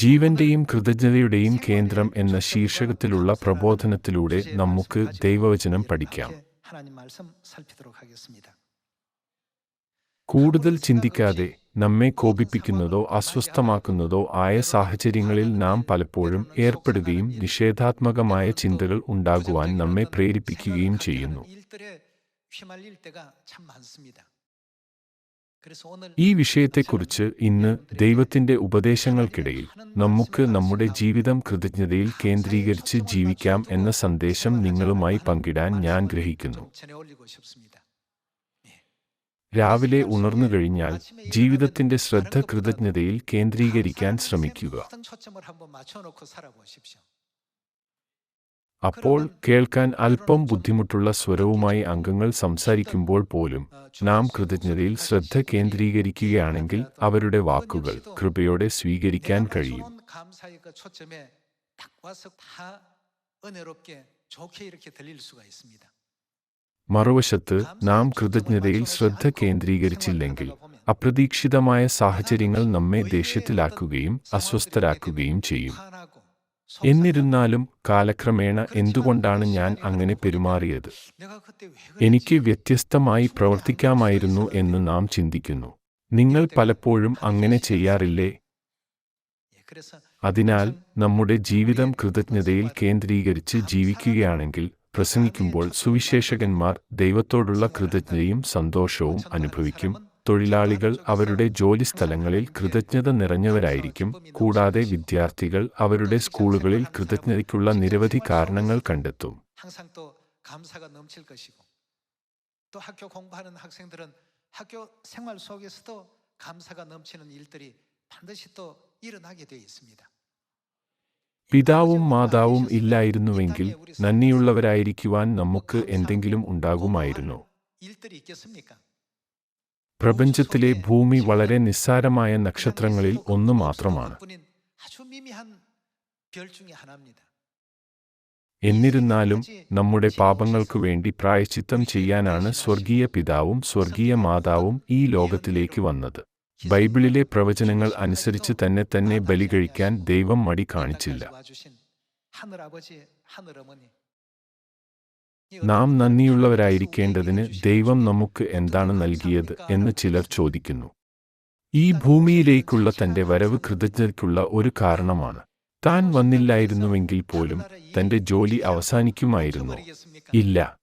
ജീവന്റെയും കൃതജ്ഞതയുടെയും കേന്ദ്രം എന്ന ശീർഷകത്തിലുള്ള പ്രബോധനത്തിലൂടെ നമുക്ക് ദൈവവചനം പഠിക്കാം. കൂടുതൽ ചിന്തിക്കാതെ നമ്മെ കോപിപ്പിക്കുന്നതോ അസ്വസ്ഥമാക്കുന്നതോ ആയ സാഹചര്യങ്ങളിൽ നാം പലപ്പോഴും ഏർപ്പെടുകയും നിഷേധാത്മകമായ ചിന്തകൾ ഉണ്ടാകുവാൻ നമ്മെ പ്രേരിപ്പിക്കുകയും ചെയ്യുന്നു. ഈ വിഷയത്തെക്കുറിച്ച് ഇന്ന് ദൈവത്തിന്റെ ഉപദേശങ്ങൾക്കിടയിൽ നമുക്ക് നമ്മുടെ ജീവിതം കൃതജ്ഞതയിൽ കേന്ദ്രീകരിച്ച് ജീവിക്കാം എന്ന സന്ദേശം നിങ്ങളുമായി പങ്കിടാൻ ഞാൻ ഗ്രഹിക്കുന്നു. രാവിലെ ഉണർന്നു കഴിഞ്ഞാൽ ജീവിതത്തിന്റെ ശ്രദ്ധ കൃതജ്ഞതയിൽ കേന്ദ്രീകരിക്കാൻ ശ്രമിക്കുക. അപ്പോൾ കേൾക്കാൻ അല്പം ബുദ്ധിമുട്ടുള്ള സ്വരവുമായി അംഗങ്ങൾ സംസാരിക്കുമ്പോൾ പോലും നാം കൃതജ്ഞതയിൽ ശ്രദ്ധ കേന്ദ്രീകരിക്കുകയാണെങ്കിൽ അവരുടെ വാക്കുകൾ കൃപയോടെ സ്വീകരിക്കാൻ കഴിയും. മറുവശത്ത് നാം കൃതജ്ഞതയിൽ ശ്രദ്ധ കേന്ദ്രീകരിച്ചില്ലെങ്കിൽ അപ്രതീക്ഷിതമായ സാഹചര്യങ്ങൾ നമ്മെ ദേഷ്യത്തിലാക്കുകയും അസ്വസ്ഥരാക്കുകയും ചെയ്യും. എന്നിരുന്നാലും കാലക്രമേണ എന്തുകൊണ്ടാണ് ഞാൻ അങ്ങനെ പെരുമാറിയത്? എനിക്ക് വ്യത്യസ്തമായി പ്രവർത്തിക്കാമായിരുന്നു എന്ന് നാം ചിന്തിക്കുന്നു. നിങ്ങൾ പലപ്പോഴും അങ്ങനെ ചെയ്യാറില്ലേ? അതിനാൽ നമ്മുടെ ജീവിതം കൃതജ്ഞതയിൽ കേന്ദ്രീകരിച്ച് ജീവിക്കുകയാണെങ്കിൽ പ്രസംഗിക്കുമ്പോൾ സുവിശേഷകന്മാർ ദൈവത്തോടുള്ള കൃതജ്ഞതയും സന്തോഷവും അനുഭവിക്കും. തൊഴിലാളികൾ അവരുടെ ജോലിസ്ഥലങ്ങളിൽ കൃതജ്ഞത നിറഞ്ഞവരായിരിക്കും. കൂടാതെ വിദ്യാർത്ഥികൾ അവരുടെ സ്കൂളുകളിൽ കൃതജ്ഞതയ്ക്കുള്ള നിരവധി കാരണങ്ങൾ കണ്ടെത്തും. പിതാവും മാതാവും ഇല്ലായിരുന്നുവെങ്കിൽ നന്ദിയുള്ളവരായിരിക്കുവാൻ നമുക്ക് എന്തെങ്കിലും ഉണ്ടാകുമായിരുന്നോ? പ്രപഞ്ചത്തിലെ ഭൂമി വളരെ നിസ്സാരമായ നക്ഷത്രങ്ങളിൽ ഒന്ന് മാത്രമാണ്. എന്നിരുന്നാലും നമ്മുടെ പാപങ്ങൾക്കു വേണ്ടി പ്രായശ്ചിത്തം ചെയ്യാനാണ് സ്വർഗീയ പിതാവും സ്വർഗീയ മാതാവും ഈ ലോകത്തിലേക്ക് വന്നത്. ബൈബിളിലെ പ്രവചനങ്ങൾ അനുസരിച്ച് തന്നെ ബലി കഴിക്കാൻ ദൈവം മടി കാണിച്ചില്ല. നാം നന്ദിയുള്ളവരായിരിക്കേണ്ടതിന് ദൈവം നമുക്ക് എന്താണ് നൽകിയത് എന്ന് ചിലർ ചോദിക്കുന്നു. ഈ ഭൂമിയിലേക്കുള്ള തന്റെ വരവ് കൃതജ്ഞതയ്ക്കുള്ള ഒരു കാരണമാണ്. താൻ വന്നില്ലായിരുന്നുവെങ്കിൽ പോലും തന്റെ ജോലി അവസാനിക്കുമായിരുന്നോ? ഇല്ല.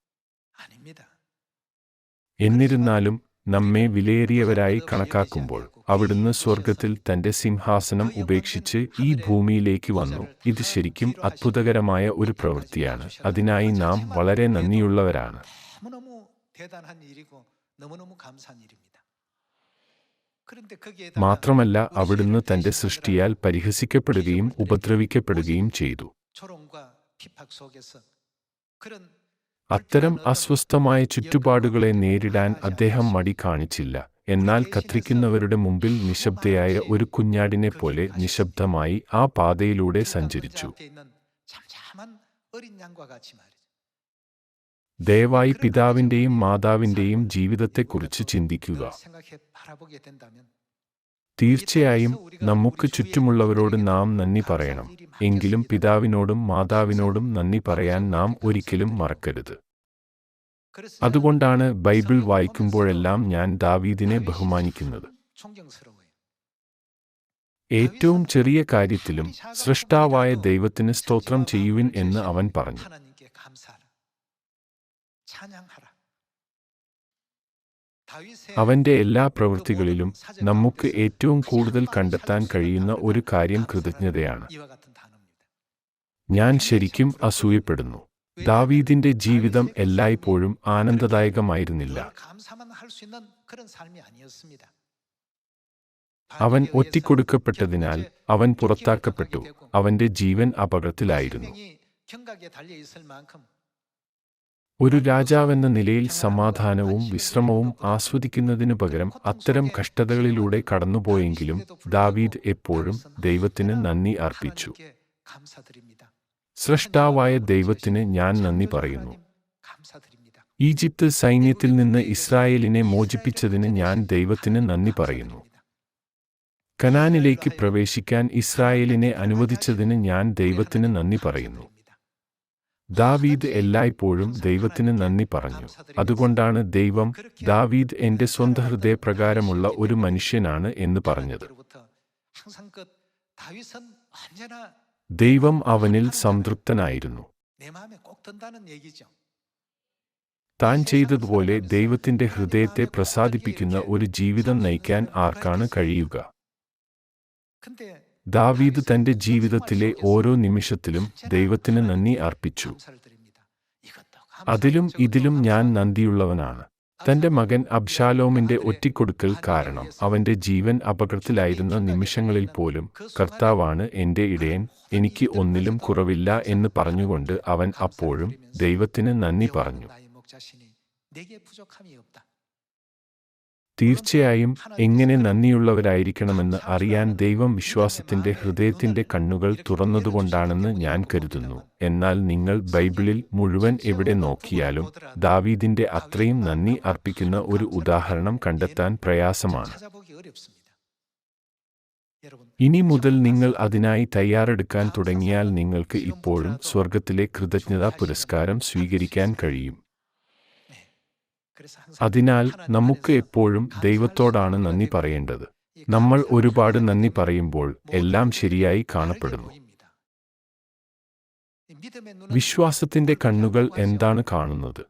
എന്നിരുന്നാലും നമ്മെ വിലയേറിയവരായി കണക്കാക്കുമ്പോൾ അവിടുന്ന് സ്വർഗത്തിൽ തന്റെ സിംഹാസനം ഉപേക്ഷിച്ച് ഈ ഭൂമിയിലേക്ക് വന്നു. ഇത് ശരിക്കും അത്ഭുതകരമായ ഒരു പ്രവൃത്തിയാണ്. അതിനായി നാം വളരെ നന്ദിയുള്ളവരാണ്. മാത്രമല്ല അവിടുന്ന് തന്റെ സൃഷ്ടിയാൽ പരിഹസിക്കപ്പെടുകയും ഉപദ്രവിക്കപ്പെടുകയും ചെയ്തു. അത്തരം അസ്വസ്ഥമായ ചുറ്റുപാടുകളെ നേരിടാൻ അദ്ദേഹം മടി കാണിച്ചില്ല. എന്നാൽ കത്രിക്കുന്നവരുടെ മുമ്പിൽ നിശബ്ദയായ ഒരു കുഞ്ഞാടിനെ പോലെ നിശബ്ദമായി ആ പാതയിലൂടെ സഞ്ചരിച്ചു. ദയവായി പിതാവിന്റെയും മാതാവിന്റെയും ജീവിതത്തെക്കുറിച്ച് ചിന്തിക്കുക. തീർച്ചയായും നമുക്ക് ചുറ്റുമുള്ളവരോട് നാം നന്ദി പറയണം. എങ്കിലും പിതാവിനോടും മാതാവിനോടും നന്ദി പറയാൻ നാം ഒരിക്കലും മറക്കരുത്. അതുകൊണ്ടാണ് ബൈബിൾ വായിക്കുമ്പോഴെല്ലാം ഞാൻ ദാവീദിനെ ബഹുമാനിക്കുന്നത്. ഏറ്റവും ചെറിയ കാര്യത്തിലും സൃഷ്ടാവായ ദൈവത്തിന് സ്തോത്രം ചെയ്യുവിൻ എന്ന് അവൻ പറഞ്ഞു. അവന്റെ എല്ലാ പ്രവൃത്തികളിലും നമുക്ക് ഏറ്റവും കൂടുതൽ കണ്ടെത്താൻ കഴിയുന്ന ഒരു കാര്യം കൃതജ്ഞതയാണ്. ഞാൻ ശരിക്കും അസൂയപ്പെടുന്നു. ദാവീദിന്റെ ജീവിതം എല്ലായ്പ്പോഴും ആനന്ദദായകമായിരുന്നില്ല. അവൻ ഒറ്റിക്കൊടുക്കപ്പെട്ടതിനാൽ അവൻ പുറത്താക്കപ്പെട്ടു. അവന്റെ ജീവൻ അപകടത്തിലായിരുന്നു. ഒരു രാജാവെന്ന നിലയിൽ സമാധാനവും വിശ്രമവും ആസ്വദിക്കുന്നതിനു പകരം അത്തരം കഷ്ടതകളിലൂടെ കടന്നുപോയെങ്കിലും ദാവീദ് എപ്പോഴും ദൈവത്തിന് നന്ദി അർപ്പിച്ചു. സ്രഷ്ടാവായ ദൈവത്തിന് ഞാൻ നന്ദി പറയുന്നു. ഈജിപ്ത് സൈന്യത്തിൽ നിന്ന് ഇസ്രായേലിനെ മോചിപ്പിച്ചതിന് ഞാൻ ദൈവത്തിന് നന്ദി പറയുന്നു. കനാനിലേക്ക് പ്രവേശിക്കാൻ ഇസ്രായേലിനെ അനുവദിച്ചതിന് ഞാൻ ദൈവത്തിന് നന്ദി പറയുന്നു. ദാവീദ് എല്ലായ്പ്പോഴും ദൈവത്തിന് നന്ദി പറഞ്ഞു. അതുകൊണ്ടാണ് ദൈവം ദാവീദ് എന്റെ സ്വന്തം ഹൃദയപ്രകാരമുള്ള ഒരു മനുഷ്യനാണ് എന്ന് പറഞ്ഞത്. ദൈവം അവനിൽ സംതൃപ്തനായിരുന്നു. താൻ ചെയ്തതുപോലെ ദൈവത്തിന്റെ ഹൃദയത്തെ പ്രസാദിപ്പിക്കുന്ന ഒരു ജീവിതം നയിക്കാൻ ആർക്കാണ് കഴിയുക? ദാവീദ് തന്റെ ജീവിതത്തിലെ ഓരോ നിമിഷത്തിലും ദൈവത്തിന് നന്ദി അർപ്പിച്ചു. അതിലും ഇതിലും ഞാൻ നന്ദിയുള്ളവനാണ്. തന്റെ മകൻ അബ്ശാലോമിന്റെ ഒറ്റിക്കൊടുക്കൽ കാരണം അവന്റെ ജീവൻ അപകടത്തിലായിരുന്ന നിമിഷങ്ങളിൽ പോലും കർത്താവാണ് എന്റെ ഇടയൻ, എനിക്ക് ഒന്നിലും കുറവില്ല എന്ന് പറഞ്ഞുകൊണ്ട് അവൻ അപ്പോഴും ദൈവത്തിന് നന്ദി പറഞ്ഞു. തീർച്ചയായും എങ്ങനെ നന്ദിയുള്ളവരായിരിക്കണമെന്ന് അറിയാൻ ദൈവം വിശ്വാസത്തിന്റെ ഹൃദയത്തിന്റെ കണ്ണുകൾ തുറന്നതുകൊണ്ടാണെന്ന് ഞാൻ കരുതുന്നു. എന്നാൽ നിങ്ങൾ ബൈബിളിൽ മുഴുവൻ എവിടെ നോക്കിയാലും ദാവീദിന്റെ അത്രയും നന്ദി അർപ്പിക്കുന്ന ഒരു ഉദാഹരണം കണ്ടെത്താൻ പ്രയാസമാണ്. ഇനി മുതൽ നിങ്ങൾ അതിനായി തയ്യാറെടുക്കാൻ തുടങ്ങിയാൽ നിങ്ങൾക്ക് ഇപ്പോഴും സ്വർഗത്തിലെ കൃതജ്ഞതാ പുരസ്കാരം സ്വീകരിക്കാൻ കഴിയും. അതിനാൽ നമുക്ക് എപ്പോഴും ദൈവത്തോടാണ് നന്ദി പറയേണ്ടത്. നമ്മൾ ഒരുപാട് നന്ദി പറയുമ്പോൾ എല്ലാം ശരിയായി കാണപ്പെടുന്നു. വിശ്വാസത്തിന്റെ കണ്ണുകൾ എന്താണ് കാണുന്നത്?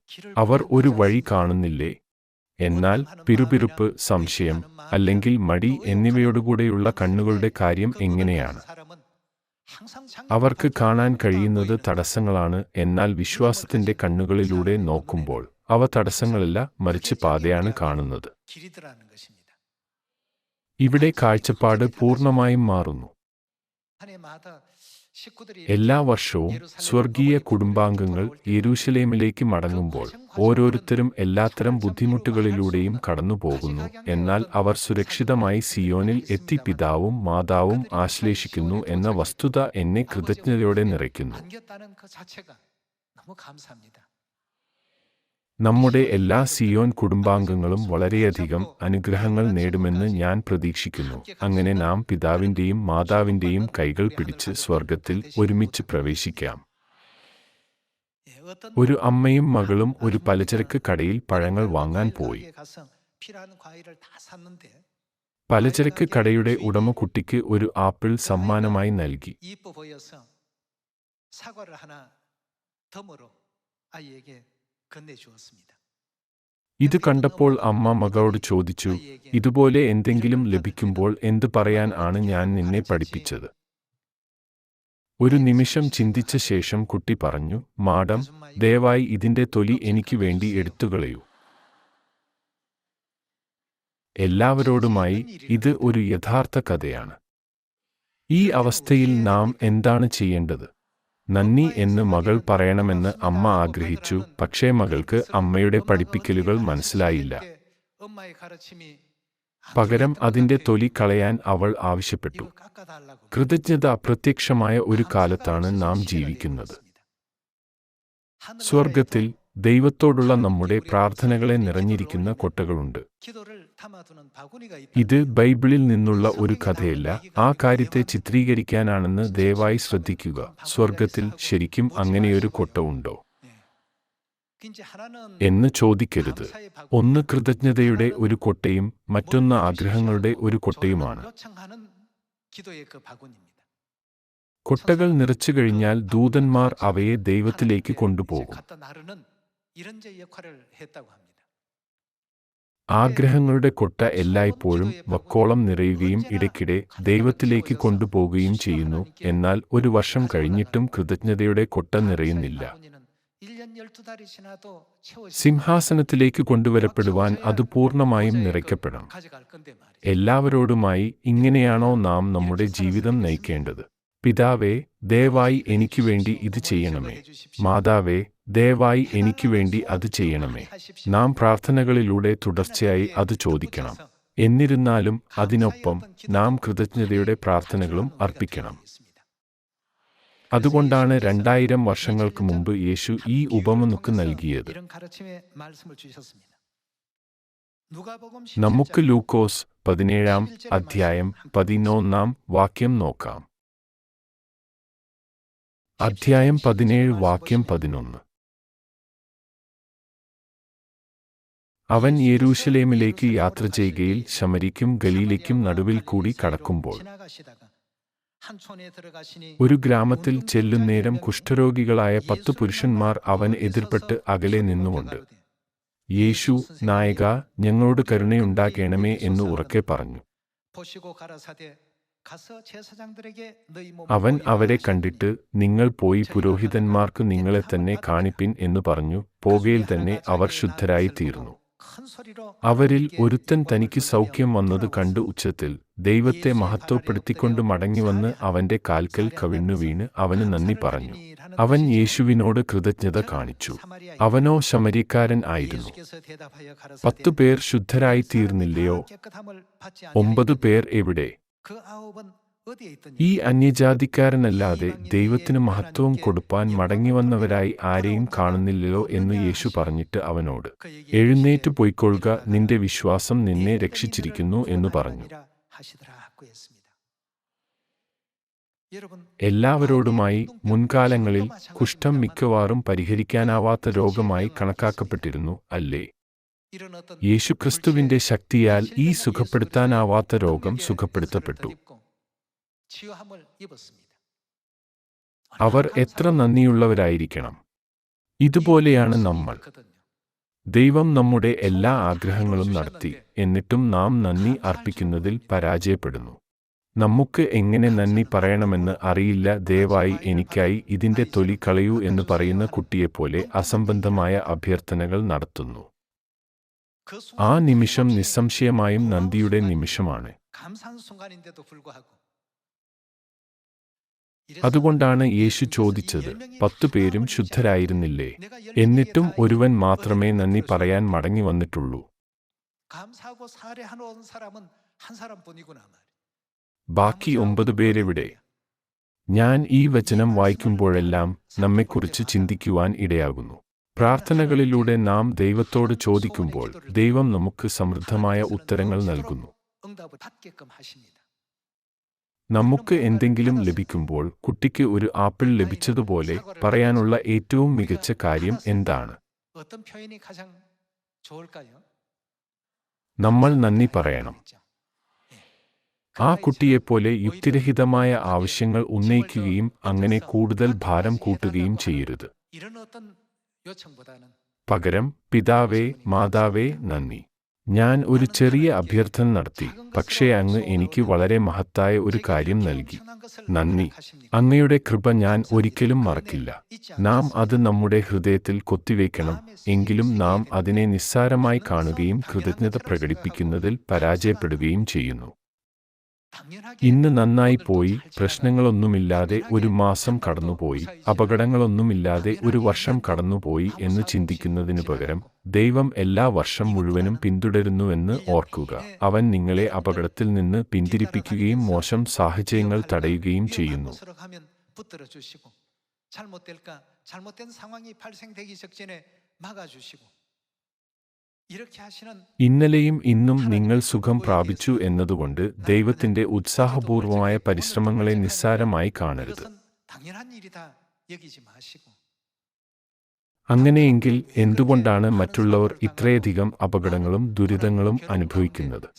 അവർ ഒരു വഴി കാണുന്നില്ലേ? എന്നാൽ പിറുപിറുപ്പ്, സംശയം അല്ലെങ്കിൽ മടി എന്നിവയോടുകൂടെയുള്ള കണ്ണുകളുടെ കാര്യം എങ്ങനെയാണ്? അവർക്ക് കാണാൻ കഴിയുന്നത് തടസ്സങ്ങളാണ്. എന്നാൽ വിശ്വാസത്തിന്റെ കണ്ണുകളിലൂടെ നോക്കുമ്പോൾ അവ തടസ്സങ്ങളല്ല, മറിച്ച് പാതയാണ് കാണുന്നത്. ഇവിടെ കാഴ്ചപ്പാട് പൂർണ്ണമായും മാറുന്നു. എല്ലാ വർഷവും സ്വർഗീയ കുടുംബാംഗങ്ങൾ യെരൂശലേമിലേക്ക് മടങ്ങുമ്പോൾ ഓരോരുത്തരും എല്ലാത്തരം ബുദ്ധിമുട്ടുകളിലൂടെയും കടന്നുപോകുന്നു. എന്നാൽ അവർ സുരക്ഷിതമായി സിയോനിൽ എത്തി പിതാവും മാതാവും ആശ്ലേഷിക്കുന്നു എന്ന വസ്തുത എന്നെ കൃതജ്ഞതയോടെ നിറയ്ക്കുന്നു. നമ്മുടെ എല്ലാ സിയോൻ കുടുംബാംഗങ്ങളും വളരെയധികം അനുഗ്രഹങ്ങൾ നേടുമെന്ന് ഞാൻ പ്രതീക്ഷിക്കുന്നു. അങ്ങനെ നാം പിതാവിന്റെയും മാതാവിന്റെയും കൈകൾ പിടിച്ച് സ്വർഗത്തിൽ ഒരുമിച്ച് പ്രവേശിക്കാം. ഒരു അമ്മയും മകളും ഒരു പലചരക്ക് കടയിൽ പഴങ്ങൾ വാങ്ങാൻ പോയി. പലചരക്ക് കടയുടെ ഉടമ കുട്ടിക്ക് ഒരു ആപ്പിൾ സമ്മാനമായി നൽകി. ഇത് കണ്ടപ്പോൾ അമ്മ മകളോട് ചോദിച്ചു, ഇതുപോലെ എന്തെങ്കിലും ലഭിക്കുമ്പോൾ എന്ത് പറയാൻ ആണ് ഞാൻ നിന്നെ പഠിപ്പിച്ചത്? ഒരു നിമിഷം ചിന്തിച്ച ശേഷം കുട്ടി പറഞ്ഞു, മാഡം, ദയവായി ഇതിന്റെ തൊലി എനിക്ക് വേണ്ടി എടുത്തുകളയൂ. എല്ലാവരോടുമായി ഇത് ഒരു യഥാർത്ഥ കഥയാണ്. ഈ അവസ്ഥയിൽ നാം എന്താണ് ചെയ്യേണ്ടത്? നന്ദി എന്ന് മകൾ പറയണമെന്ന് അമ്മ ആഗ്രഹിച്ചു. പക്ഷേ മകൾക്ക് അമ്മയുടെ പഠിപ്പിക്കലുകൾ മനസ്സിലായില്ല. പകരം അതിന്റെ തൊലി കളയാൻ അവൾ ആവശ്യപ്പെട്ടു. കൃതജ്ഞത അപ്രത്യക്ഷമായ ഒരു കാലത്താണ് നാം ജീവിക്കുന്നത്. സ്വർഗത്തിൽ ദൈവത്തോടുള്ള നമ്മുടെ പ്രാർത്ഥനകളെ നിറഞ്ഞിരിക്കുന്ന കൊട്ടകളുണ്ട്. ഇത് ബൈബിളിൽ നിന്നുള്ള ഒരു കഥയല്ല, ആ കാര്യത്തെ ചിത്രീകരിക്കാനാണെന്ന് ദയവായി ശ്രദ്ധിക്കുക. സ്വർഗത്തിൽ ശരിക്കും അങ്ങനെയൊരു കൊട്ട ഉണ്ടോ എന്ന് ചോദിക്കരുത്. ഒന്ന് കൃതജ്ഞതയുടെ ഒരു കൊട്ടയും മറ്റൊന്ന് ആഗ്രഹങ്ങളുടെ ഒരു കൊട്ടയുമാണ്. കൊട്ടകൾ നിറച്ചു കഴിഞ്ഞാൽ ദൂതന്മാർ അവയെ ദൈവത്തിലേക്ക് കൊണ്ടുപോകും. ആഗ്രഹങ്ങളുടെ കൊട്ട എല്ലായ്പ്പോഴും വക്കോളം നിറയുകയും ഇടയ്ക്കിടെ ദൈവത്തിലേക്ക് കൊണ്ടുപോകുകയും ചെയ്യുന്നു. എന്നാൽ ഒരു വർഷം കഴിഞ്ഞിട്ടും കൃതജ്ഞതയുടെ കൊട്ട നിറയുന്നില്ല. സിംഹാസനത്തിലേക്ക് കൊണ്ടുവരപ്പെടുവാൻ അത് പൂർണ്ണമായും നിറയ്ക്കപ്പെടണം. എല്ലാവരോടുമായി ഇങ്ങനെയാണോ നാം നമ്മുടെ ജീവിതം നയിക്കേണ്ടത്? പിതാവേ, ദയവായി എനിക്ക് വേണ്ടി ഇത് ചെയ്യണമേ. മാതാവേ, ദയവായി എനിക്ക് വേണ്ടി അത് ചെയ്യണമേ. നാം പ്രാർത്ഥനകളിലൂടെ തുടർച്ചയായി അത് ചോദിക്കണം. എന്നിരുന്നാലും അതിനൊപ്പം നാം കൃതജ്ഞതയുടെ പ്രാർത്ഥനകളും അർപ്പിക്കണം. അതുകൊണ്ടാണ് 2000 വർഷങ്ങൾക്ക് മുമ്പ് യേശു ഈ ഉപമ നമുക്ക് നൽകിയത്. നമുക്ക് ലൂക്കോസ് 17 അധ്യായം 11 നോക്കാം. അധ്യായം 17 11. അവൻ യെരൂശലേമിലേക്ക് യാത്ര ചെയ്യുകയിൽ ശമര്യയ്ക്കും ഗലീലയ്ക്കും നടുവിൽ കൂടി കടക്കുമ്പോൾ ഒരു ഗ്രാമത്തിൽ ചെല്ലുന്നേരം കുഷ്ഠരോഗികളായ 10 പുരുഷന്മാർ അവന് എതിർപ്പെട്ട് അകലെ നിന്നുകൊണ്ട്, യേശു, നായകാ, ഞങ്ങളോട് കരുണയുണ്ടാകേണമേ എന്ന് ഉറക്കെ പറഞ്ഞു. അവൻ അവരെ കണ്ടിട്ട്, നിങ്ങൾ പോയി പുരോഹിതന്മാർക്ക് നിങ്ങളെ തന്നെ കാണിപ്പിൻ എന്നു പറഞ്ഞു. പോകയിൽ തന്നെ അവർ ശുദ്ധരായി തീർന്നു. അവരിൽ ഒരുത്തൻ തനിക്ക് സൗഖ്യം വന്നത് കണ്ട് ഉച്ചത്തിൽ ദൈവത്തെ മഹത്വപ്പെടുത്തിക്കൊണ്ട് മടങ്ങിവന്ന് അവന്റെ കാൽക്കൽ കവിണ്ണു വീണ് അവന് നന്ദി പറഞ്ഞു. അവൻ യേശുവിനോട് കൃതജ്ഞത കാണിച്ചു. അവനോ ശമര്യക്കാരൻ ആയിരുന്നു. 10 പേർ ശുദ്ധരായി തീർന്നില്ലയോ? 9 പേർ എവിടെ? ഈ അന്യജാതിക്കാരനല്ലാതെ ദൈവത്തിന് മഹത്വം കൊടുപ്പാൻ മടങ്ങിവന്നവരായി ആരെയും കാണുന്നില്ലല്ലോ എന്ന് യേശു പറഞ്ഞിട്ട് അവനോട്, എഴുന്നേറ്റ് പൊയ്ക്കൊള്ളുക, നിന്റെ വിശ്വാസം നിന്നെ രക്ഷിച്ചിരിക്കുന്നു എന്നു പറഞ്ഞു. എല്ലാവരോടുമായി മുൻകാലങ്ങളിൽ കുഷ്ഠം മിക്കവാറും പരിഹരിക്കാനാവാത്ത രോഗമായി കണക്കാക്കപ്പെട്ടിരുന്നു, അല്ലേ? യേശുക്രിസ്തുവിന്റെ ശക്തിയാൽ ഈ സുഖപ്പെടുത്താനാവാത്ത രോഗം സുഖപ്പെടുത്തപ്പെട്ടു. അവർ എത്ര നന്ദിയുള്ളവരായിരിക്കണം! ഇതുപോലെയാണ് നമ്മൾ. ദൈവം നമ്മുടെ എല്ലാ ആഗ്രഹങ്ങളും നടത്തി, എന്നിട്ടും നാം നന്ദി അർപ്പിക്കുന്നതിൽ പരാജയപ്പെടുന്നു. നമുക്ക് എങ്ങനെ നന്ദി പറയണമെന്ന് അറിയില്ല. ദയവായി എനിക്കായി ഇതിന്റെ തൊലി കളയൂ എന്ന് പറയുന്ന കുട്ടിയെപ്പോലെ അസംബന്ധമായ അഭ്യർത്ഥനകൾ നടത്തുന്നു. ആ നിമിഷം നിസ്സംശയമായും നന്ദിയുടെ നിമിഷമാണ്. അതുകൊണ്ടാണ് യേശു ചോദിച്ചത്, 10 പേരും ശുദ്ധരായിരുന്നില്ലേ? എന്നിട്ടും ഒരുവൻ മാത്രമേ നന്ദി പറയാൻ മടങ്ങി വന്നിട്ടുള്ളൂ. ബാക്കി 9 പേരെവിടെ? ഞാൻ ഈ വചനം വായിക്കുമ്പോഴെല്ലാം നമ്മെക്കുറിച്ച് ചിന്തിക്കുവാൻ ഇടയാകുന്നു. പ്രാർത്ഥനകളിലൂടെ നാം ദൈവത്തോട് ചോദിക്കുമ്പോൾ ദൈവം നമുക്ക് സമൃദ്ധമായ ഉത്തരങ്ങൾ നൽകുന്നു. നമുക്ക് എന്തെങ്കിലും ലഭിക്കുമ്പോൾ കുട്ടിക്ക് ഒരു ആപ്പിൾ ലഭിച്ചതുപോലെ പറയാനുള്ള ഏറ്റവും മികച്ച കാര്യം എന്താണ്? നമ്മൾ നന്ദി പറയണം. ആ കുട്ടിയെപ്പോലെ യുക്തിരഹിതമായ ആവശ്യങ്ങൾ ഉന്നയിക്കുകയും അങ്ങനെ കൂടുതൽ ഭാരം കൂട്ടുകയും ചെയ്യരുത്. പകരം, പിതാവേ, മാതാവേ, നന്ദി. ഞാൻ ഒരു ചെറിയ അഭ്യർത്ഥന നടത്തി, പക്ഷേ അങ്ങ് എനിക്ക് വളരെ മഹത്തായ ഒരു കാര്യം നൽകി. നന്ദി. അങ്ങയുടെ കൃപ ഞാൻ ഒരിക്കലും മറക്കില്ല. നാം അത് നമ്മുടെ ഹൃദയത്തിൽ കൊത്തിവയ്ക്കണം. എങ്കിലും നാം അതിനെ നിസ്സാരമായി കാണുകയും കൃതജ്ഞത പ്രകടിപ്പിക്കുന്നതിൽ പരാജയപ്പെടുകയും ചെയ്യുന്നു. ഇന്ന് നന്നായി പോയി, പ്രശ്നങ്ങളൊന്നുമില്ലാതെ ഒരു മാസം കടന്നുപോയി, അപകടങ്ങളൊന്നുമില്ലാതെ ഒരു വർഷം കടന്നുപോയി എന്ന് ചിന്തിക്കുന്നതിനു പകരം, ദൈവം എല്ലാ വർഷം മുഴുവനും പിന്തുടരുന്നുവെന്ന് ഓർക്കുക. അവൻ നിങ്ങളെ അപകടത്തിൽ നിന്ന് പിന്തിരിപ്പിക്കുകയും മോശം സാഹചര്യങ്ങൾ തടയുകയും ചെയ്യുന്നു. ഇന്നലെയും ഇന്നും നിങ്ങൾ സുഖം പ്രാപിച്ചു എന്നതുകൊണ്ട് ദൈവത്തിന്റെ ഉത്സാഹപൂർവമായ പരിശ്രമങ്ങളെ നിസ്സാരമായി കാണരുത്. അങ്ങനെയെങ്കിൽ എന്തുകൊണ്ടാണ് മറ്റുള്ളവർ ഇത്രയധികം അപകടങ്ങളും ദുരിതങ്ങളും അനുഭവിക്കുന്നത്?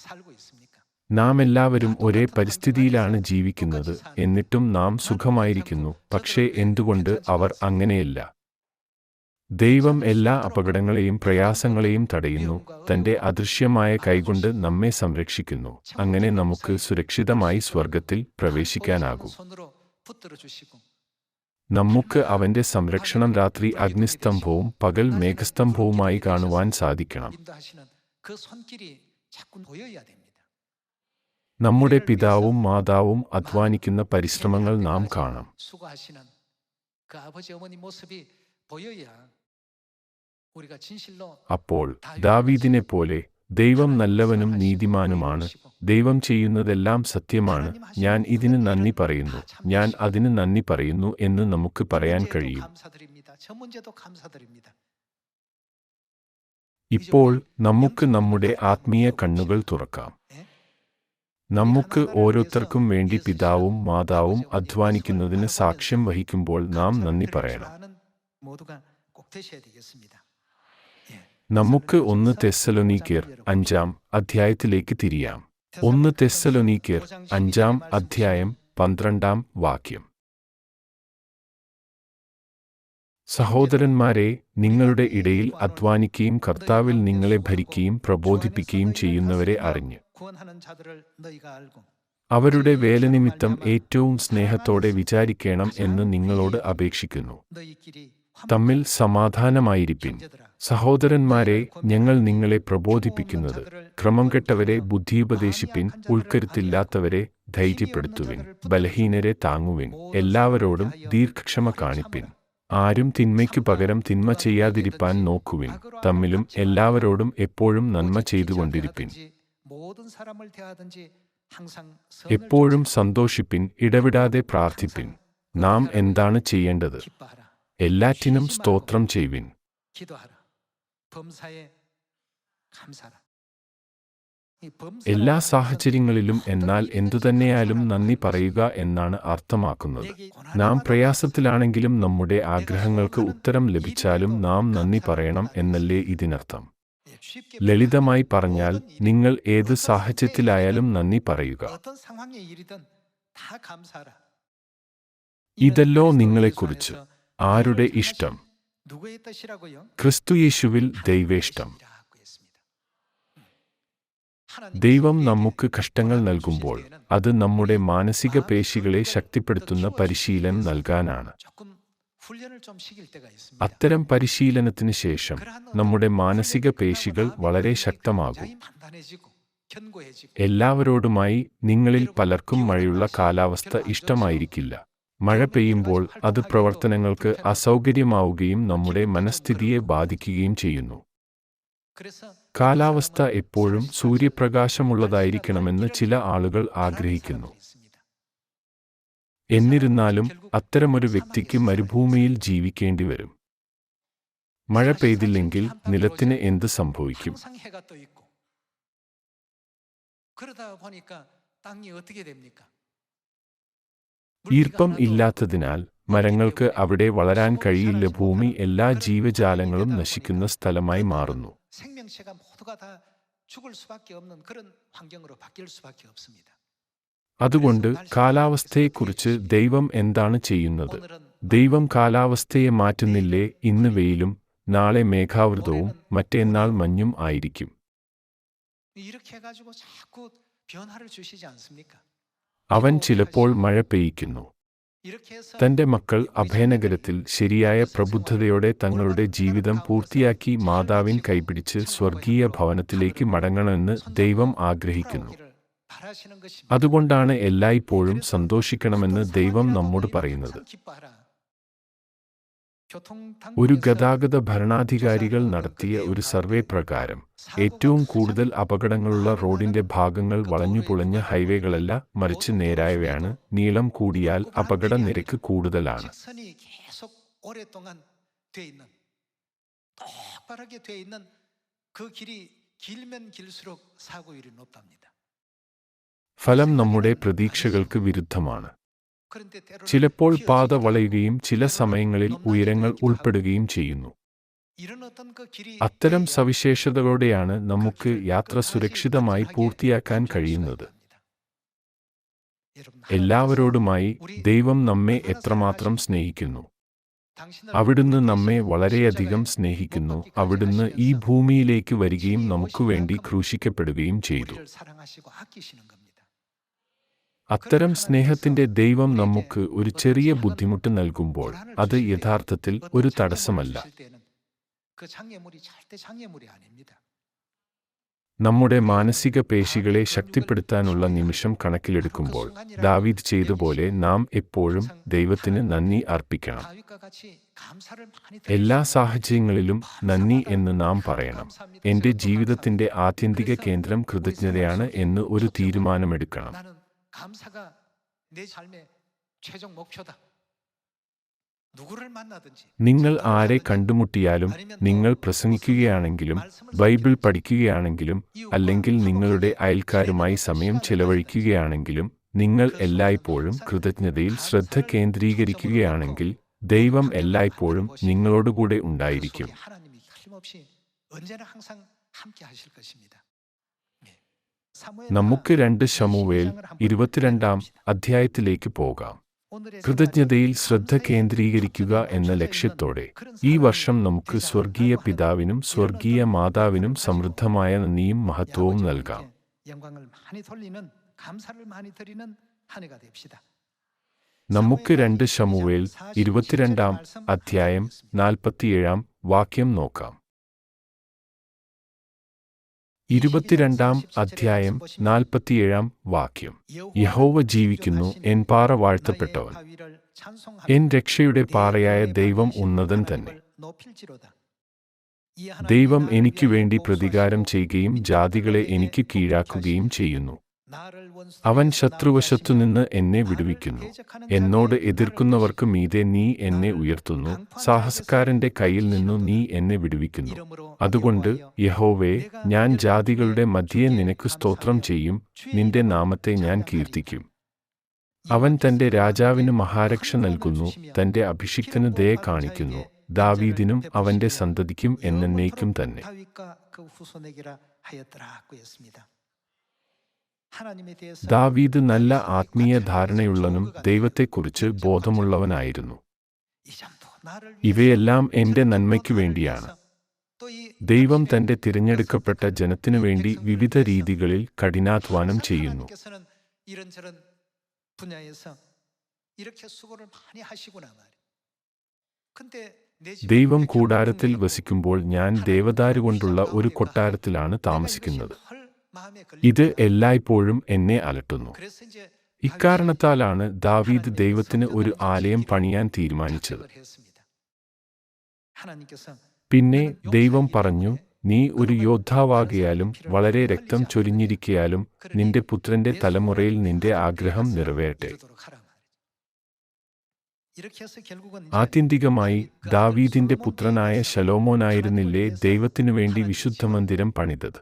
നാം എല്ലാവരും ഒരേ പരിസ്ഥിതിയിലാണ് ജീവിക്കുന്നത്, എന്നിട്ടും നാം സുഖമായിരിക്കുന്നു. പക്ഷേ എന്തുകൊണ്ട് അവർ അങ്ങനെയല്ല? ദൈവം എല്ലാ അപകടങ്ങളെയും പ്രയാസങ്ങളെയും തടയുന്നു. തന്റെ അദൃശ്യമായ കൈകൊണ്ട് നമ്മെ സംരക്ഷിക്കുന്നു. അങ്ങനെ നമുക്ക് സുരക്ഷിതമായി സ്വർഗത്തിൽ പ്രവേശിക്കാനാകും. നമുക്ക് അവന്റെ സംരക്ഷണം രാത്രി അഗ്നിസ്തംഭവും പകൽ മേഘസ്തംഭവുമായി കാണുവാൻ സാധിക്കണം. നമ്മുടെ പിതാവും മാതാവും അധ്വാനിക്കുന്ന പരിശ്രമങ്ങൾ നാം കാണാം. അപ്പോൾ ദാവീദിനെപ്പോലെ ദൈവം നല്ലവനും നീതിമാനുമാണ്, ദൈവം ചെയ്യുന്നതെല്ലാം സത്യമാണ്, ഞാൻ ഇതിന് നന്ദി പറയുന്നു, ഞാൻ അതിന് നന്ദി പറയുന്നു എന്ന് നമുക്ക് പറയാൻ കഴിയും. ഇപ്പോൾ നമുക്ക് നമ്മുടെ ആത്മീയ കണ്ണുകൾ തുറക്കാം. നമുക്ക് ഓരോരുത്തർക്കും വേണ്ടി പിതാവും മാതാവും അധ്വാനിക്കുന്നതിന് സാക്ഷ്യം വഹിക്കുമ്പോൾ നാം നന്ദി പറയണം. നമുക്ക് 1 തെസ്സലോനിക്കർ 5-ാം അധ്യായത്തിലേക്ക് തിരിയാം. 1 തെസ്സലോനിക്കർ 5-ാം അധ്യായം 12-ാം വാക്യം. സഹോദരന്മാരെ, നിങ്ങളുടെ ഇടയിൽ അധ്വാനിക്കുകയും കർത്താവിൽ നിങ്ങളെ ഭരിക്കുകയും പ്രബോധിപ്പിക്കുകയും ചെയ്യുന്നവരെ അറിഞ്ഞ് അവരുടെ വേലനിമിത്തം ഏറ്റവും സ്നേഹത്തോടെ വിചാരിക്കണം എന്ന് നിങ്ങളോട് അപേക്ഷിക്കുന്നു. തമ്മിൽ സമാധാനമായിരിപ്പിൻ. സഹോദരന്മാരെ, ഞങ്ങൾ നിങ്ങളെ പ്രബോധിപ്പിക്കുന്നത് ക്രമം കെട്ടവരെ ബുദ്ധിയുപദേശിപ്പിൻ, ഉൾക്കരുത്തില്ലാത്തവരെ ധൈര്യപ്പെടുത്തുവിൻ, ബലഹീനരെ താങ്ങുവിൻ, എല്ലാവരോടും ദീർഘക്ഷമ കാണിപ്പിൻ. ആരും തിന്മയ്ക്കു പകരം തിന്മ ചെയ്യാതിരിപ്പാൻ നോക്കുവിൻ. തമ്മിലും എല്ലാവരോടും എപ്പോഴും നന്മ ചെയ്തുകൊണ്ടിരിപ്പിൻ. എപ്പോഴും സന്തോഷിപ്പിൻ, ഇടവിടാതെ പ്രാർത്ഥിപ്പിൻ. നാം എന്താണ് ചെയ്യേണ്ടത്? എല്ലാറ്റിനും സ്തോത്രം ചെയ്യുവിൻ. എല്ലാ സാഹചര്യങ്ങളിലും എന്നാൽ എന്തുതന്നെയാലും നന്ദി പറയുക എന്നാണ് അർത്ഥമാക്കുന്നത്. നാം പ്രയാസത്തിലാണെങ്കിലും നമ്മുടെ ആഗ്രഹങ്ങൾക്ക് ഉത്തരം ലഭിച്ചാലും നാം നന്ദി പറയണം എന്നല്ലേ ഇതിനർത്ഥം? ലളിതമായി പറഞ്ഞാൽ, നിങ്ങൾ ഏത് സാഹചര്യത്തിലായാലും നന്ദി പറയുക. ഇതല്ലോ നിങ്ങളെക്കുറിച്ച് ആരുടെ ഇഷ്ടം? ക്രിസ്തുയേശുവിൽ ദൈവേഷ്ടം. ദൈവം നമുക്ക് കഷ്ടങ്ങൾ നൽകുമ്പോൾ അത് നമ്മുടെ മാനസിക പേശികളെ ശക്തിപ്പെടുത്തുന്ന പരിശീലനം നൽകാനാണ്. അത്തരം പരിശീലനത്തിന് ശേഷം നമ്മുടെ മാനസിക പേശികൾ വളരെ ശക്തമാകും. എല്ലാവരോടുമായി നിങ്ങളിൽ പലർക്കും മഴയുള്ള കാലാവസ്ഥ ഇഷ്ടമായിരിക്കില്ല. മഴ പെയ്യുമ്പോൾ അത് പ്രവർത്തനങ്ങൾക്ക് അസൗകര്യമാവുകയും നമ്മുടെ മനസ്ഥിതിയെ ബാധിക്കുകയും ചെയ്യുന്നു. കാലാവസ്ഥ എപ്പോഴും സൂര്യപ്രകാശമുള്ളതായിരിക്കണമെന്ന് ചില ആളുകൾ ആഗ്രഹിക്കുന്നു. എന്നിരുന്നാലും അത്തരമൊരു വ്യക്തിക്ക് മരുഭൂമിയിൽ ജീവിക്കേണ്ടി വരും. മഴ പെയ്തില്ലെങ്കിൽ നിലത്തിന് എന്ത് സംഭവിക്കും? ഈർപ്പം ഇല്ലാത്തതിനാൽ മരങ്ങൾക്ക് അവിടെ വളരാൻ കഴിയില്ല. ഭൂമി എല്ലാ ജീവജാലങ്ങളും നശിക്കുന്ന സ്ഥലമായി മാറുന്നു. അതുകൊണ്ട് കാലാവസ്ഥയെക്കുറിച്ച് ദൈവം എന്താണ് ചെയ്യുന്നത്? ദൈവം കാലാവസ്ഥയെ മാറ്റുന്നില്ലേ? ഇന്ന് വെയിലും നാളെ മേഘാവൃതവും മറ്റന്നാൾ മഞ്ഞും ആയിരിക്കും. അവൻ ചിലപ്പോൾ മഴ പെയ്യിക്കുന്നു. തന്റെ മക്കൾ അഭയനഗരത്തിൽ ശരിയായ പ്രബുദ്ധതയോടെ തങ്ങളുടെ ജീവിതം പൂർത്തിയാക്കി മാതാവിൻ കൈപിടിച്ച് സ്വർഗീയ ഭവനത്തിലേക്ക് മടങ്ങണമെന്ന് ദൈവം ആഗ്രഹിക്കുന്നു. അതുകൊണ്ടാണ് എല്ലായ്പ്പോഴും സന്തോഷിക്കണമെന്ന് ദൈവം നമ്മോട് പറയുന്നത്. ഒരു ഗതാഗത ഭരണാധികാരികൾ നടത്തിയ ഒരു സർവേ പ്രകാരം ഏറ്റവും കൂടുതൽ അപകടങ്ങളുള്ള റോഡിന്റെ ഭാഗങ്ങൾ വളഞ്ഞുപുളഞ്ഞ ഹൈവേകളല്ല, മറിച്ച് നേരായവയാണ്. നീളം കൂടിയാൽ അപകട നിരക്ക് കൂടുതലാണ്. ഫലം നമ്മുടെ പ്രതീക്ഷകൾക്ക് വിരുദ്ധമാണ്. ചിലപ്പോൾ പാത വളയുകയും ചില സമയങ്ങളിൽ ഉയരങ്ങൾ ഉൾപ്പെടുകയും ചെയ്യുന്നു. അത്തരം സവിശേഷതകളോടെയാണ് നമുക്ക് യാത്ര സുരക്ഷിതമായി പൂർത്തിയാക്കാൻ കഴിയുന്നത്. എല്ലാവരോടുമായി ദൈവം നമ്മെ എത്രമാത്രം സ്നേഹിക്കുന്നു! അവിടുന്ന് നമ്മെ വളരെയധികം സ്നേഹിക്കുന്നു. അവിടുന്ന് ഈ ഭൂമിയിലേക്ക് വരികയും നമുക്കുവേണ്ടി ക്രൂശിക്കപ്പെടുകയും ചെയ്തു. അത്തരം സ്നേഹത്തിന്റെ ദൈവം നമുക്ക് ഒരു ചെറിയ ബുദ്ധിമുട്ട് നൽകുമ്പോൾ അത് യഥാർത്ഥത്തിൽ ഒരു തടസ്സമല്ല. നമ്മുടെ മാനസിക പേശികളെ ശക്തിപ്പെടുത്താനുള്ള നിമിഷം കണക്കിലെടുക്കുമ്പോൾ ദാവീദ് ചെയ്തപോലെ നാം എപ്പോഴും ദൈവത്തിന് നന്ദി അർപ്പിക്കണം. എല്ലാ സാഹചര്യങ്ങളിലും നന്ദി എന്ന് നാം പറയണം. എന്റെ ജീവിതത്തിന്റെ ആത്യന്തിക കേന്ദ്രം കൃതജ്ഞതയാണ് എന്ന് ഒരു തീരുമാനമെടുക്കണം. നിങ്ങൾ ആരെ കണ്ടുമുട്ടിയാലും, നിങ്ങൾ പ്രസംഗിക്കുകയാണെങ്കിലും, ബൈബിൾ പഠിക്കുകയാണെങ്കിലും, അല്ലെങ്കിൽ നിങ്ങളുടെ അയൽക്കാരുമായി സമയം ചെലവഴിക്കുകയാണെങ്കിലും, നിങ്ങൾ എല്ലായ്പ്പോഴും കൃതജ്ഞതയിൽ ശ്രദ്ധ കേന്ദ്രീകരിക്കുകയാണെങ്കിൽ, ദൈവം എല്ലായ്പ്പോഴും നിങ്ങളോടുകൂടെ ഉണ്ടായിരിക്കും. നമുക്ക് 2 ശമൂവേൽ 22-ാം അധ്യായത്തിലേക്ക് പോകാം. കൃതജ്ഞതയിൽ ശ്രദ്ധ കേന്ദ്രീകരിക്കുക എന്ന ലക്ഷ്യത്തോടെ ഈ വർഷം നമുക്ക് സ്വർഗീയ പിതാവിനും സ്വർഗീയ മാതാവിനും സമൃദ്ധമായ നന്ദിയും മഹത്വവും നൽകാം. നമുക്ക് 2 ശമൂവേൽ 22-ാം അധ്യായം 47-ാം വാക്യം നോക്കാം. 22-ാം അധ്യായം 47-ാം വാക്യം. യഹോവ ജീവിക്കുന്നു, എൻ പാറ വാഴ്ത്തപ്പെട്ടവൻ, എൻ രക്ഷയുടെ പാറയായ ദൈവം ഉന്നതൻ തന്നെ. ദൈവം എനിക്കു വേണ്ടി പ്രതികാരം ചെയ്യുകയും ജാതികളെ എനിക്ക് കീഴാക്കുകയും ചെയ്യുന്നു. അവൻ ശത്രുവശത്തുനിന്ന് എന്നെ വിടുവിക്കുന്നു. എന്നോട് എതിർക്കുന്നവർക്ക് മീതെ നീ എന്നെ ഉയർത്തുന്നു. സാഹസക്കാരന്റെ കയ്യിൽ നിന്നു നീ എന്നെ വിടുവിക്കുന്നു. അതുകൊണ്ട് യഹോവേ, ഞാൻ ജാതികളുടെ മധ്യേ നിനക്ക് സ്തോത്രം ചെയ്യും, നിന്റെ നാമത്തെ ഞാൻ കീർത്തിക്കും. അവൻ തന്റെ രാജാവിന് മഹാരക്ഷ നൽകുന്നു, തന്റെ അഭിഷിക്തന് ദയ കാണിക്കുന്നു, ദാവീദിനും അവന്റെ സന്തതിക്കും എന്നേക്കും തന്നെ. ദാവീദ് നല്ല ആത്മീയ ധാരണയുള്ളവനും ദൈവത്തെക്കുറിച്ച് ബോധമുള്ളവനായിരുന്നു. ഇവയെല്ലാം എന്റെ നന്മയ്ക്കു വേണ്ടിയാണ്. ദൈവം തന്റെ തിരഞ്ഞെടുക്കപ്പെട്ട ജനത്തിനു വേണ്ടി വിവിധ രീതികളിൽ കഠിനാധ്വാനം ചെയ്യുന്നു. ദൈവം കൂടാരത്തിൽ വസിക്കുമ്പോൾ ഞാൻ ദേവദാരുകൊണ്ടുള്ള ഒരു കൊട്ടാരത്തിലാണ് താമസിക്കുന്നത്. ഇത് എല്ലായ്പ്പോഴും എന്നെ അലട്ടുന്നു. ഇക്കാരണത്താലാണ് ദാവീദ് ദൈവത്തിന് ഒരു ആലയം പണിയാൻ തീരുമാനിച്ചത്. പിന്നെ ദൈവം പറഞ്ഞു, നീ ഒരു യോദ്ധാവാകിയാലും വളരെ രക്തം ചൊരിഞ്ഞിരിക്കയാലും നിന്റെ പുത്രന്റെ തലമുറയിൽ നിന്റെ ആഗ്രഹം നിറവേറട്ടെ. ആത്യന്തികമായി ദാവീദിന്റെ പുത്രനായ ശലോമോനായിരുന്നില്ലേ ദൈവത്തിനു വേണ്ടി വിശുദ്ധമന്ദിരം പണിതത്.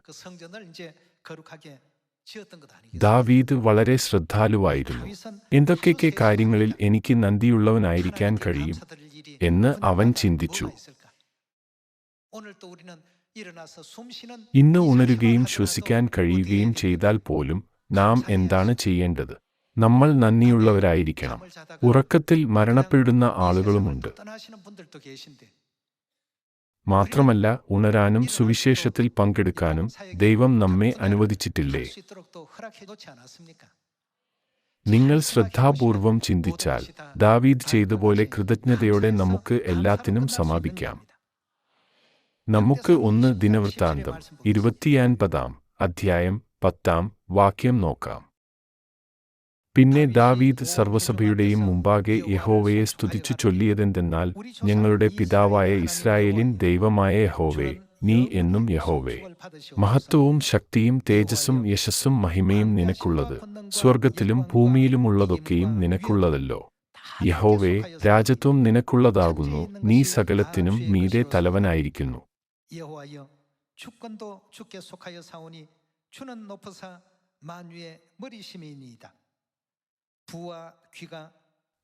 ദാവീദ് വളരെ ശ്രദ്ധാലുവായിരുന്നു. എന്തൊക്കെ കാര്യങ്ങളിൽ എനിക്ക് നന്ദിയുള്ളവനായിരിക്കാൻ കഴിയും എന്ന് അവൻ ചിന്തിച്ചു. ഇന്ന് ഉണരുകയും ശ്വസിക്കാൻ കഴിയുകയും ചെയ്താൽ പോലും നാം എന്താണ് ചെയ്യേണ്ടത്? നമ്മൾ നന്ദിയുള്ളവരായിരിക്കണം. ഉറക്കത്തിൽ മരണപ്പെടുന്ന ആളുകളുമുണ്ട്. മാത്രമല്ല, ഉണരാനും സുവിശേഷത്തിൽ പങ്കെടുക്കാനും ദൈവം നമ്മെ അനുവദിച്ചിട്ടില്ലേ? നിങ്ങൾ ശ്രദ്ധാപൂർവം ചിന്തിച്ചാൽ ദാവീദ് ചെയ്തപോലെ കൃതജ്ഞതയോടെ നമുക്ക് എല്ലാത്തിനും സമാപിക്കാം. നമുക്ക് 1 ദിനവൃത്താന്തം 29-ാം അധ്യായം 10-ാം വാക്യം നോക്കാം. പിന്നെ ദാവീദ് സർവ്വസഭയുടെയും മുമ്പാകെ യഹോവയെ സ്തുതിച്ചു ചൊല്ലിയതെന്തെന്നാൽ, ഞങ്ങളുടെ പിതാവായ ഇസ്രായേലിൻ ദൈവമായ യഹോവേ, നീ എന്നും യഹോവേ. മഹത്വവും ശക്തിയും തേജസ്സും യശസ്സും മഹിമയും നിനക്കുള്ളത്. സ്വർഗത്തിലും ഭൂമിയിലുമുള്ളതൊക്കെയും നിനക്കുള്ളതല്ലോ. യഹോവേ, രാജത്വം നിനക്കുള്ളതാകുന്നു. നീ സകലത്തിനും മീതെ തലവനായിരിക്കുന്നു.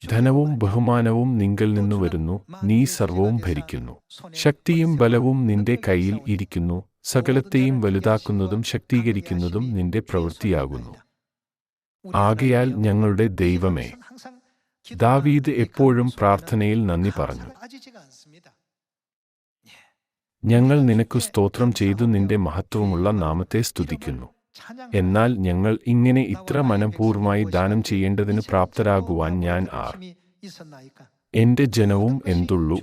ധനവും ബഹുമാനവും നിങ്കൽ നിന്നു വരുന്നു. നീ സർവവും ഭരിക്കുന്നു. ശക്തിയും ബലവും നിന്റെ കയ്യിൽ ഇരിക്കുന്നു. സകലത്തെയും വലുതാക്കുന്നതും ശക്തീകരിക്കുന്നതും നിന്റെ പ്രവൃത്തിയാകുന്നു. ആകയാൽ ഞങ്ങളുടെ ദൈവമേ. ദാവീദ് എപ്പോഴും പ്രാർത്ഥനയിൽ നന്ദി പറഞ്ഞു. ഞങ്ങൾ നിനക്ക് സ്തോത്രം ചെയ്തു നിന്റെ മഹത്വമുള്ള നാമത്തെ സ്തുതിക്കുന്നു. എന്നാൽ ഞങ്ങൾ ഇങ്ങനെ ഇത്ര മനഃപൂർവ്വമായി ദാനം ചെയ്യേണ്ടതിന് പ്രാപ്തരാകുവാൻ ഞാൻ ആർ? എന്റെ ജനവും എന്തുള്ളൂ?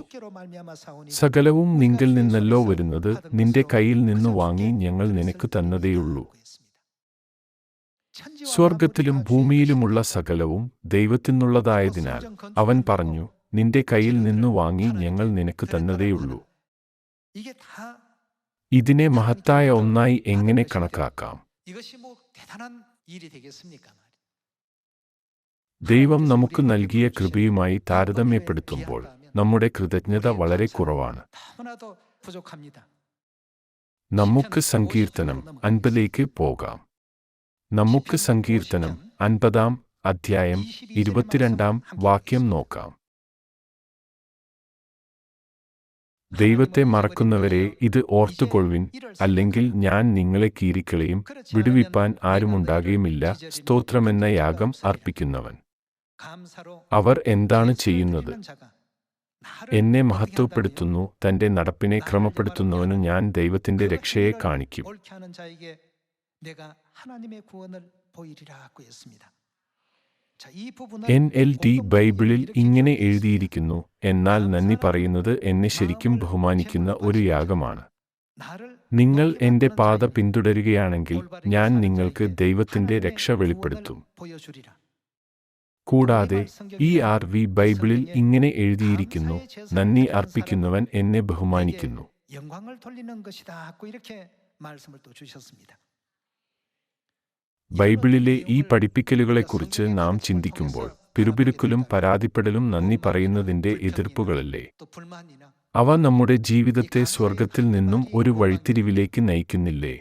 സകലവും നിങ്കിൽ നിന്നല്ലോ വരുന്നത്. നിന്റെ കയ്യിൽ നിന്നു വാങ്ങി ഞങ്ങൾ നിനക്ക് തന്നതേയുള്ളൂ. സ്വർഗത്തിലും ഭൂമിയിലുമുള്ള സകലവും ദൈവത്തിനുള്ളതായതിനാൽ അവൻ പറഞ്ഞു, നിന്റെ കയ്യിൽ നിന്നു വാങ്ങി ഞങ്ങൾ നിനക്ക് തന്നതേയുള്ളൂ. ഇതിനെ മഹത്തായ ഒന്നായി എങ്ങനെ കണക്കാക്കാം? ദൈവം നമുക്ക് നൽകിയ കൃപയുമായി താരതമ്യപ്പെടുത്തുമ്പോൾ നമ്മുടെ കൃതജ്ഞത വളരെ കുറവാണ്. നമുക്ക് സങ്കീർത്തനം 50ലേക്ക് പോകാം. നമുക്ക് സങ്കീർത്തനം 50-ാം അധ്യായം 22-ാം വാക്യം നോക്കാം. ദൈവത്തെ മറക്കുന്നവരെ ഇത് ഓർത്തുകൊള്ളുവിൻ, അല്ലെങ്കിൽ ഞാൻ നിങ്ങളെ കീറിക്കളയും. വിടുവിപ്പാൻ ആരുമുണ്ടാകുകയുമില്ല. സ്തോത്രമെന്ന യാഗം അർപ്പിക്കുന്നവൻ. അവർ എന്താണ് ചെയ്യുന്നത്? എന്നെ മഹത്വപ്പെടുത്തുന്നു. തന്റെ നടപ്പിനെ ക്രമപ്പെടുത്തുന്നവനു ഞാൻ ദൈവത്തിന്റെ രക്ഷയെ കാണിക്കും. NLT ബൈബിളിൽ ഇങ്ങനെ എഴുതിയിരിക്കുന്നു, എന്നാൽ നന്ദി പറയുന്നത് എന്നെ ശരിക്കും ബഹുമാനിക്കുന്ന ഒരു യാഗമാണ്. നിങ്ങൾ എന്റെ പാത പിന്തുടരുകയാണെങ്കിൽ ഞാൻ നിങ്ങൾക്ക് ദൈവത്തിന്റെ രക്ഷ വെളിപ്പെടുത്തും. കൂടാതെ ERV ബൈബിളിൽ ഇങ്ങനെ എഴുതിയിരിക്കുന്നു, നന്ദി അർപ്പിക്കുന്നവൻ എന്നെ ബഹുമാനിക്കുന്നു. ബൈബിളിലെ ഈ പഠിപ്പിക്കലുകളെക്കുറിച്ച് നാം ചിന്തിക്കുമ്പോൾ പിറുപിറുക്കലും പരാതിപ്പെടലും നന്ദി പറയുന്നതിന്റെ എതിർപ്പുകളല്ലേ? അവ നമ്മുടെ ജീവിതത്തെ സ്വർഗത്തിൽ നിന്നും ഒരു വഴിത്തിരിവിലേക്ക് നയിക്കുന്നില്ലേ?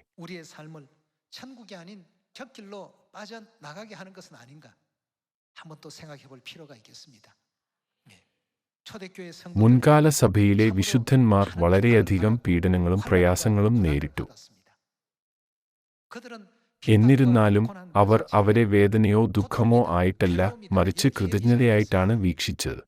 മുൻകാല സഭയിലെ വിശുദ്ധന്മാർ വളരെയധികം പീഡനങ്ങളും പ്രയാസങ്ങളും നേരിട്ടു. എന്നിരുന്നാലും അവർ അവരെ വേദനയോ ദുഃഖമോ ആയിട്ടല്ല, മറിച്ച് കൃതജ്ഞതയായിട്ടാണ് വീക്ഷിച്ചത്.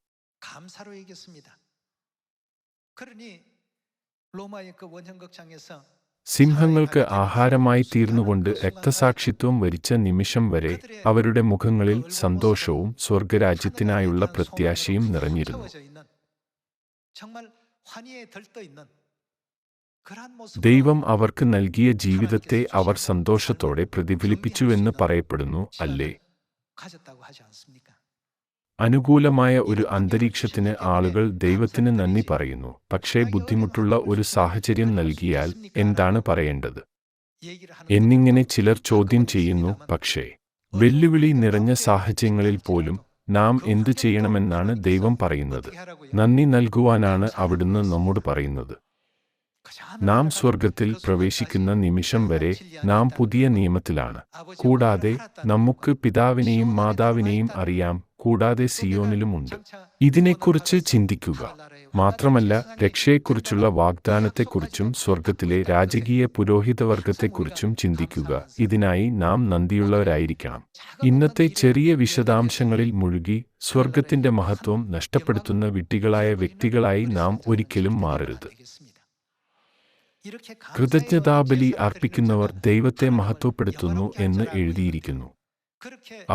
സിംഹങ്ങൾക്ക് ആഹാരമായി തീർന്നുകൊണ്ട് രക്തസാക്ഷിത്വം വരിച്ച നിമിഷം വരെ അവരുടെ മുഖങ്ങളിൽ സന്തോഷവും സ്വർഗരാജ്യത്തിനായുള്ള പ്രത്യാശയും നിറഞ്ഞിരുന്നു. ദൈവം അവർക്ക് നൽകിയ ജീവിതത്തെ അവർ സന്തോഷത്തോടെ പ്രതിഫലിപ്പിച്ചുവെന്ന് പറയപ്പെടുന്നു, അല്ലേ? അനുകൂലമായ ഒരു അന്തരീക്ഷത്തിന് ആളുകൾ ദൈവത്തിന് നന്ദി പറയുന്നു. പക്ഷേ ബുദ്ധിമുട്ടുള്ള ഒരു സാഹചര്യം നൽകിയാൽ എന്താണ് പറയേണ്ടത് എന്നിങ്ങനെ ചിലർ ചോദ്യം ചെയ്യുന്നു. പക്ഷേ വെല്ലുവിളി നിറഞ്ഞ സാഹചര്യങ്ങളിൽ പോലും നാം എന്തു ചെയ്യണമെന്നാണ് ദൈവം പറയുന്നത്? നന്ദി നൽകുവാനാണ് അവിടുന്ന് നമ്മോട് പറയുന്നത്. നാം സ്വർഗത്തിൽ പ്രവേശിക്കുന്ന നിമിഷം വരെ നാം പുതിയ നിയമത്തിലാണ്. കൂടാതെ നമുക്ക് പിതാവിനെയും മാതാവിനെയും അറിയാം. കൂടാതെ സിയോനിലുമുണ്ട്. ഇതിനെക്കുറിച്ച് ചിന്തിക്കുക. മാത്രമല്ല, രക്ഷയെക്കുറിച്ചുള്ള വാഗ്ദാനത്തെക്കുറിച്ചും സ്വർഗത്തിലെ രാജകീയ പുരോഹിതവർഗത്തെക്കുറിച്ചും ചിന്തിക്കുക. ഇതിനായി നാം നന്ദിയുള്ളവരായിരിക്കണം. ഇന്നത്തെ ചെറിയ വിശദാംശങ്ങളിൽ മുഴുകി സ്വർഗത്തിന്റെ മഹത്വം നഷ്ടപ്പെടുത്തുന്ന വിഡ്ഢികളായ വ്യക്തികളായി നാം ഒരിക്കലും മാറരുത്. കൃതജ്ഞതാബലി അർപ്പിക്കുന്നവർ ദൈവത്തെ മഹത്വപ്പെടുത്തുന്നു എന്ന് എഴുതിയിരിക്കുന്നു.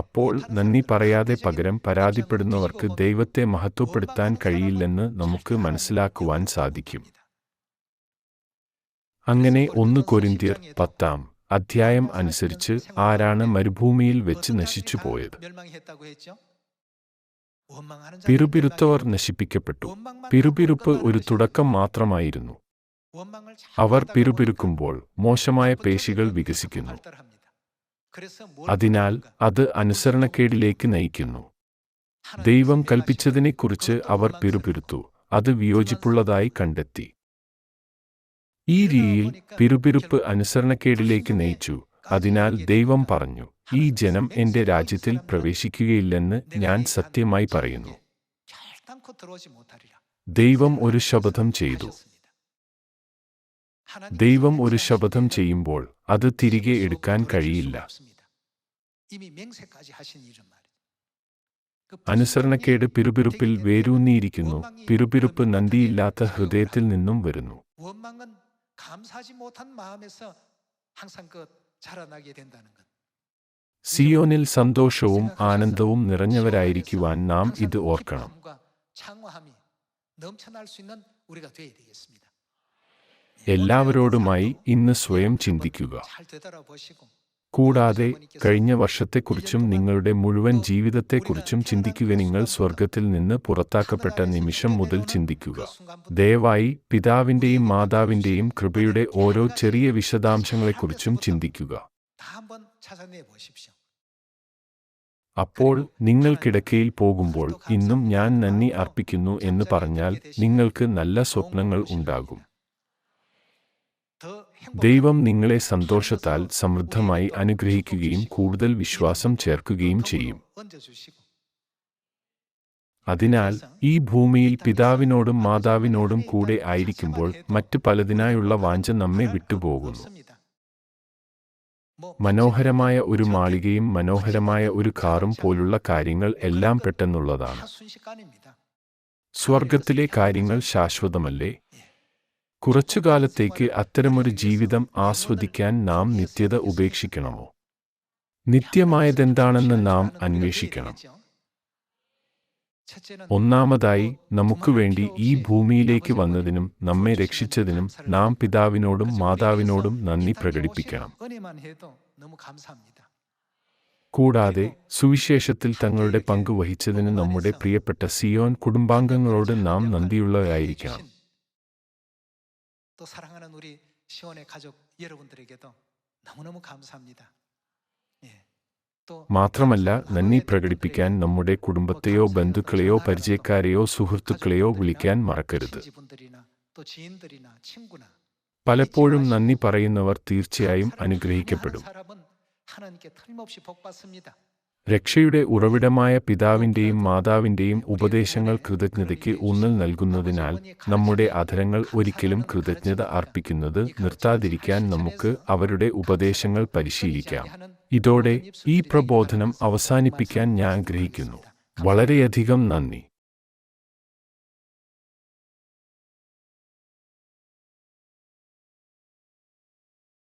അപ്പോൾ നന്ദി പറയാതെ പകരം പരാതിപ്പെടുന്നവർക്ക് ദൈവത്തെ മഹത്വപ്പെടുത്താൻ കഴിയില്ലെന്ന് നമുക്ക് മനസ്സിലാക്കുവാൻ സാധിക്കും. അങ്ങനെ 1 കൊരിന്ത്യർ 10-ാം അധ്യായം അനുസരിച്ച് ആരാണ് മരുഭൂമിയിൽ വെച്ച് നശിച്ചുപോയത്? പിറുപിറുത്തവർ നശിപ്പിക്കപ്പെട്ടു. പിറുപിറുപ്പ് ഒരു തുടക്കം മാത്രമായിരുന്നു. അവർ പിറുപിറുക്കുമ്പോൾ മോശമായ പേശികൾ വികസിക്കുന്നു. അതിനാൽ അത് അനുസരണക്കേടിലേക്ക് നയിക്കുന്നു. ദൈവം കൽപ്പിച്ചതിനെക്കുറിച്ച് അവർ പിറുപിറുത്തു. അത് വിയോജിപ്പുള്ളതായി കണ്ടെത്തി. ഈ രീതിയിൽ പിറുപിറുപ്പ് അനുസരണക്കേടിലേക്ക് നയിച്ചു. അതിനാൽ ദൈവം പറഞ്ഞു, ഈ ജനം എന്റെ രാജ്യത്തിൽ പ്രവേശിക്കുകയില്ലെന്ന് ഞാൻ സത്യമായി പറയുന്നു. ദൈവം ഒരു ശപഥം ചെയ്തു. ദൈവം ഒരു ശപഥം ചെയ്യുമ്പോൾ അത് തിരികെ എടുക്കാൻ കഴിയില്ല. അനുസരണക്കേട് പിറുപിറുപ്പിൽ വേരൂന്നിയിരിക്കുന്നു. പിറുപിറുപ്പ് നന്ദിയില്ലാത്ത ഹൃദയത്തിൽ നിന്നും വരുന്നു. സിയോനിൽ സന്തോഷവും ആനന്ദവും നിറഞ്ഞവരായിരിക്കുവാൻ നാം ഇത് ഓർക്കണം. എല്ലാവരോടുമായി ഇന്ന് സ്വയം ചിന്തിക്കുക. കൂടാതെ കഴിഞ്ഞ വർഷത്തെക്കുറിച്ചും നിങ്ങളുടെ മുഴുവൻ ജീവിതത്തെക്കുറിച്ചും ചിന്തിക്കുക. നിങ്ങൾ സ്വർഗത്തിൽ നിന്ന് പുറത്താക്കപ്പെട്ട നിമിഷം മുതൽ ചിന്തിക്കുക. ദയവായി പിതാവിന്റെയും മാതാവിന്റെയും കൃപയുടെ ഓരോ ചെറിയ വിശദാംശങ്ങളെക്കുറിച്ചും ചിന്തിക്കുക. അപ്പോൾ നിങ്ങൾ കിടക്കയിൽ പോകുമ്പോൾ ഇന്നും ഞാൻ നന്ദി അർപ്പിക്കുന്നു എന്ന് പറഞ്ഞാൽ നിങ്ങൾക്ക് നല്ല സ്വപ്നങ്ങൾ ഉണ്ടാകും. ദൈവം നിങ്ങളെ സന്തോഷത്താൽ സമൃദ്ധമായി അനുഗ്രഹിക്കുകയും കൂടുതൽ വിശ്വാസം ചേർക്കുകയും ചെയ്യും. അതിനാൽ ഈ ഭൂമിയിൽ പിതാവിനോടും മാതാവിനോടും കൂടെ ആയിരിക്കുമ്പോൾ മറ്റ് പലതിനായുള്ള വാഞ്ച നമ്മെ വിട്ടുപോകുന്നു. മനോഹരമായ ഒരു മാളികയും മനോഹരമായ ഒരു കാറും പോലുള്ള കാര്യങ്ങൾ എല്ലാം പെട്ടെന്നുള്ളതാണ്. സ്വർഗത്തിലെ കാര്യങ്ങൾ ശാശ്വതമല്ലേ? കുറച്ചുകാലത്തേക്ക് അത്തരമൊരു ജീവിതം ആസ്വദിക്കാൻ നാം നിത്യത ഉപേക്ഷിക്കണമോ? നിത്യമായതെന്താണെന്ന് നാം അന്വേഷിക്കണം. ഒന്നാമതായി, നമുക്കുവേണ്ടി ഈ ഭൂമിയിലേക്ക് വന്നതിനും നമ്മെ രക്ഷിച്ചതിനും നാം പിതാവിനോടും മാതാവിനോടും നന്ദി പ്രകടിപ്പിക്കണം. കൂടാതെ സുവിശേഷത്തിൽ തങ്ങളുടെ പങ്ക് വഹിച്ചതിന് നമ്മുടെ പ്രിയപ്പെട്ട സിയോൻ കുടുംബാംഗങ്ങളോട് നാം നന്ദിയുള്ളവരായിരിക്കണം. മാത്രമല്ല, നന്ദി പ്രകടിപ്പിക്കാൻ നമ്മുടെ കുടുംബത്തെയോ ബന്ധുക്കളെയോ പരിചയക്കാരെയോ സുഹൃത്തുക്കളെയോ വിളിക്കാൻ മറക്കരുത്. പലപ്പോഴും നന്ദി പറയുന്നവർ തീർച്ചയായും അനുഗ്രഹിക്കപ്പെടും. രക്ഷയുടെ ഉറവിടമായ പിതാവിൻ്റെയും മാതാവിൻ്റെയും ഉപദേശങ്ങൾ കൃതജ്ഞതയ്ക്ക് ഊന്നൽ നൽകുന്നതിനാൽ നമ്മുടെ അധരങ്ങൾ ഒരിക്കലും കൃതജ്ഞത അർപ്പിക്കുന്നത് നിർത്താതിരിക്കാൻ നമുക്ക് അവരുടെ ഉപദേശങ്ങൾ പരിശീലിക്കാം. ഇതോടെ ഈ പ്രബോധനം അവസാനിപ്പിക്കാൻ ഞാൻ ആഗ്രഹിക്കുന്നു. വളരെയധികം നന്ദി.